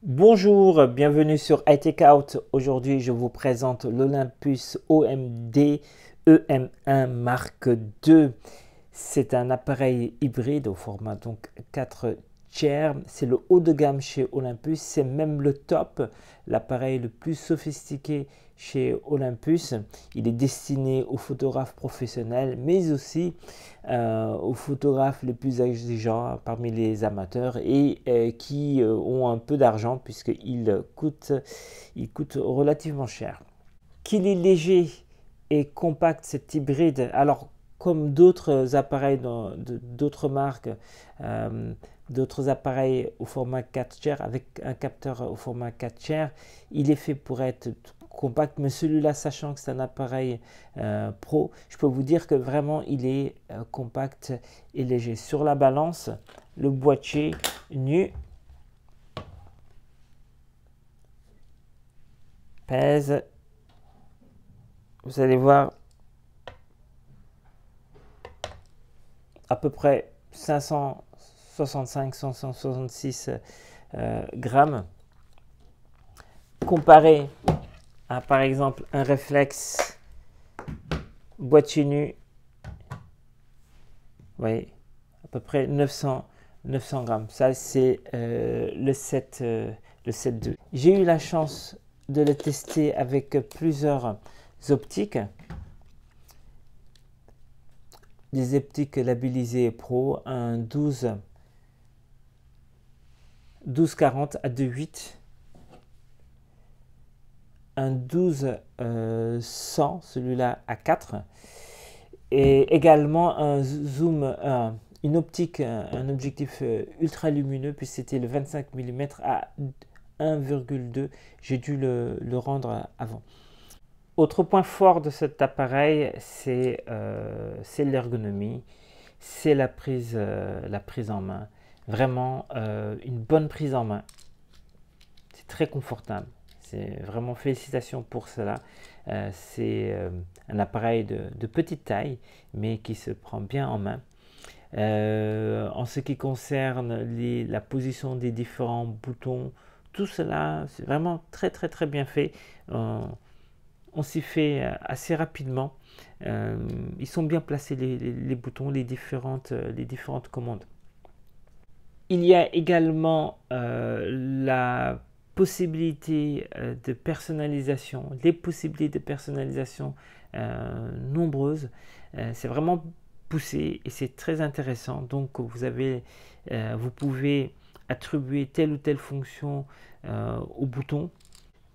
Bonjour, bienvenue sur iTechOut. Aujourd'hui, je vous présente l'Olympus OMD EM1 Mark II. C'est un appareil hybride au format donc 4 tiers. C'est le haut de gamme chez Olympus. C'est même le top, l'appareil le plus sophistiqué chez Olympus. Il est destiné aux photographes professionnels, mais aussi aux photographes les plus exigeants parmi les amateurs et qui ont un peu d'argent puisqu'il coûte relativement cher. Qu'il est léger et compact, cet hybride, alors comme d'autres appareils d'autres marques, euh, d'autres appareils au format 4 tiers avec un capteur au format 4 tiers, il est fait pour être compact, mais celui-là, sachant que c'est un appareil pro, je peux vous dire que vraiment il est compact et léger. Sur la balance, le boîtier nu pèse, vous allez voir, à peu près 565-566 grammes. Comparé à par exemple un réflexe boîtier nu, vous voyez, à peu près 900 grammes. Ça, c'est le 7.2. J'ai eu la chance de le tester avec plusieurs optiques. Des optiques labellisées Pro, un 12-40 à 2.8, un 12-100, celui-là à 4, et également un zoom, une optique, un objectif ultra lumineux, puis c'était le 25 mm à 1,2. J'ai dû le rendre avant. Autre point fort de cet appareil, c'est l'ergonomie, c'est la prise en main. Vraiment une bonne prise en main. C'est très confortable. C'est vraiment félicitations pour cela. C'est un appareil de petite taille, mais qui se prend bien en main. En ce qui concerne la position des différents boutons, tout cela, c'est vraiment très bien fait. On s'y fait assez rapidement. Ils sont bien placés les boutons, les différentes commandes. Il y a également la possibilité de personnalisation, les possibilités de personnalisation nombreuses. C'est vraiment poussé et c'est très intéressant. Donc vous pouvez attribuer telle ou telle fonction au bouton.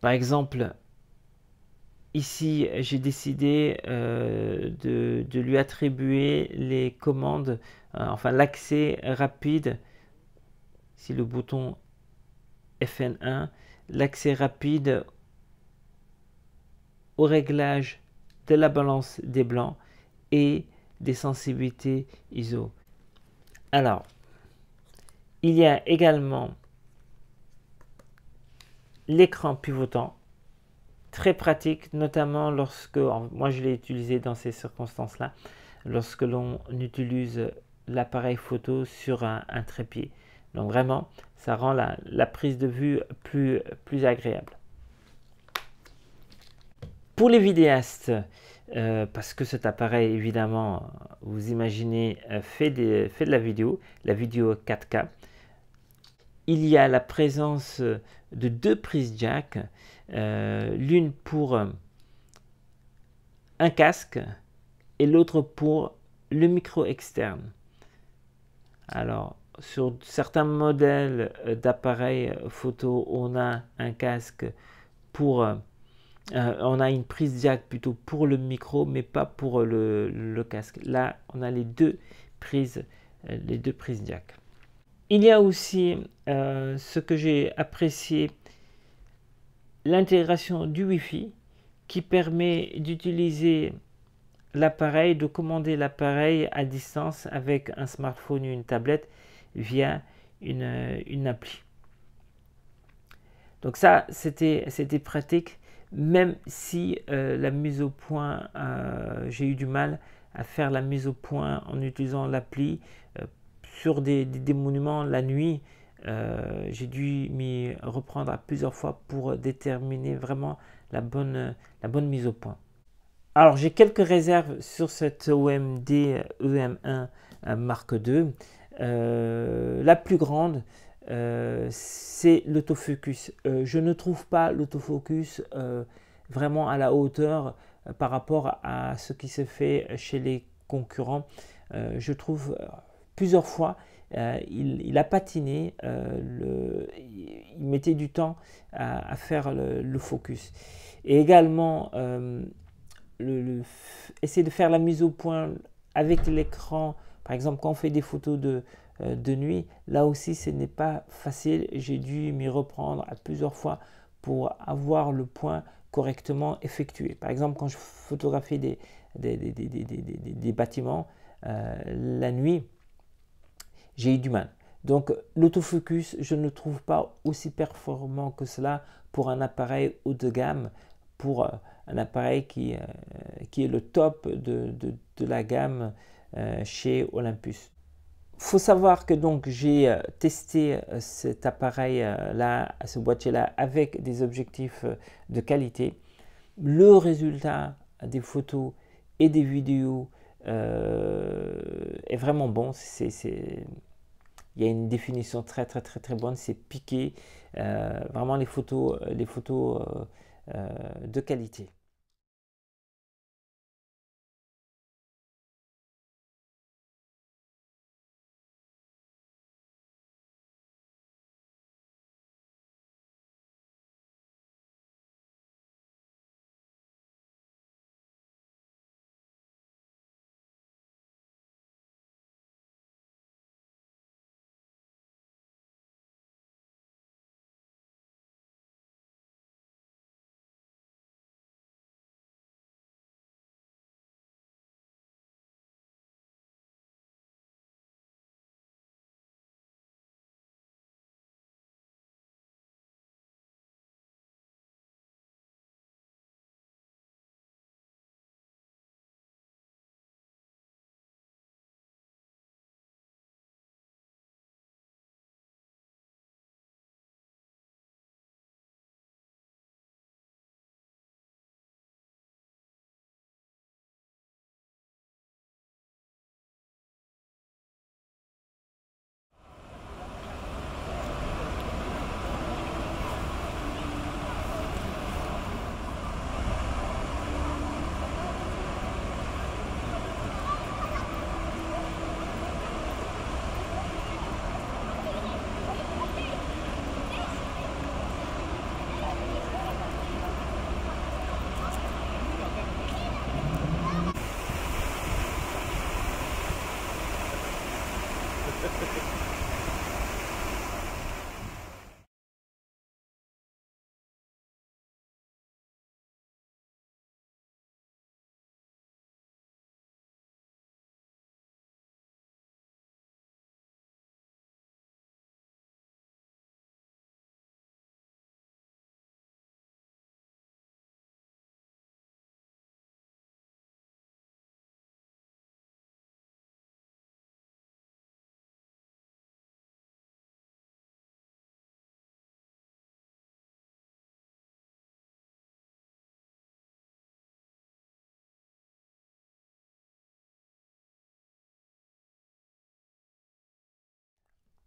Par exemple, ici, j'ai décidé de lui attribuer les commandes, enfin l'accès rapide, si le bouton FN1, l'accès rapide au réglage de la balance des blancs et des sensibilités ISO. Alors, il y a également l'écran pivotant, très pratique, notamment lorsque, moi je l'ai utilisé dans ces circonstances-là, lorsque l'on utilise l'appareil photo sur un trépied. Donc vraiment, ça rend la prise de vue plus agréable. Pour les vidéastes, parce que cet appareil, évidemment, vous imaginez, fait de la vidéo 4K, il y a la présence de deux prises jack, l'une pour un casque et l'autre pour le micro externe. Alors, sur certains modèles d'appareils photo, on a un casque pour... on a une prise jack plutôt pour le micro, mais pas pour le casque. Là, on a les deux prises jack. Il y a aussi ce que j'ai apprécié, l'intégration du Wi-Fi qui permet d'utiliser l'appareil, de commander l'appareil à distance avec un smartphone ou une tablette via une appli. Donc ça, c'était pratique, même si la mise au point, j'ai eu du mal à faire la mise au point en utilisant l'appli sur des monuments la nuit. J'ai dû m'y reprendre à plusieurs fois pour déterminer vraiment la bonne mise au point. Alors, j'ai quelques réserves sur cette OMD EM1 Mark II. La plus grande, c'est l'autofocus. Je ne trouve pas l'autofocus vraiment à la hauteur par rapport à ce qui se fait chez les concurrents. Je trouve plusieurs fois il a patiné, il mettait du temps à faire le focus. Et également, essayer de faire la mise au point avec l'écran, par exemple quand on fait des photos de nuit, là aussi ce n'est pas facile. J'ai dû m'y reprendre à plusieurs fois pour avoir le point correctement effectué. Par exemple, quand je photographie des bâtiments la nuit, j'ai eu du mal. Donc l'autofocus, je ne trouve pas aussi performant que cela pour un appareil haut de gamme, pour un appareil qui est le top de la gamme chez Olympus. Il faut savoir que donc j'ai testé cet appareil là, ce boîtier là, avec des objectifs de qualité. Le résultat des photos et des vidéos est vraiment bon. Il y a une définition très bonne, c'est piqué, vraiment les photos de qualité.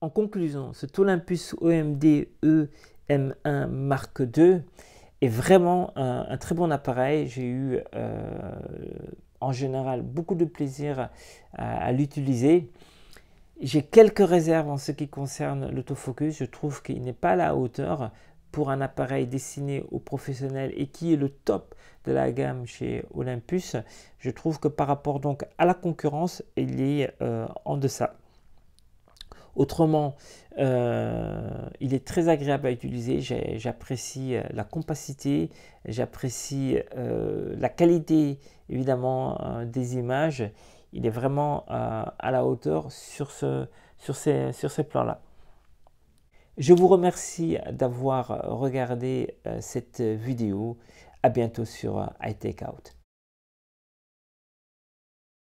En conclusion, cet Olympus OMD EM1 Mark II est vraiment un très bon appareil. J'ai eu en général beaucoup de plaisir à l'utiliser. J'ai quelques réserves en ce qui concerne l'autofocus. Je trouve qu'il n'est pas à la hauteur pour un appareil destiné aux professionnels et qui est le top de la gamme chez Olympus. Je trouve que par rapport donc à la concurrence, il est en deçà. Autrement, il est très agréable à utiliser. J'apprécie la compacité, j'apprécie la qualité évidemment des images. Il est vraiment à la hauteur sur ces plans-là. Je vous remercie d'avoir regardé cette vidéo. À bientôt sur iTakeOut.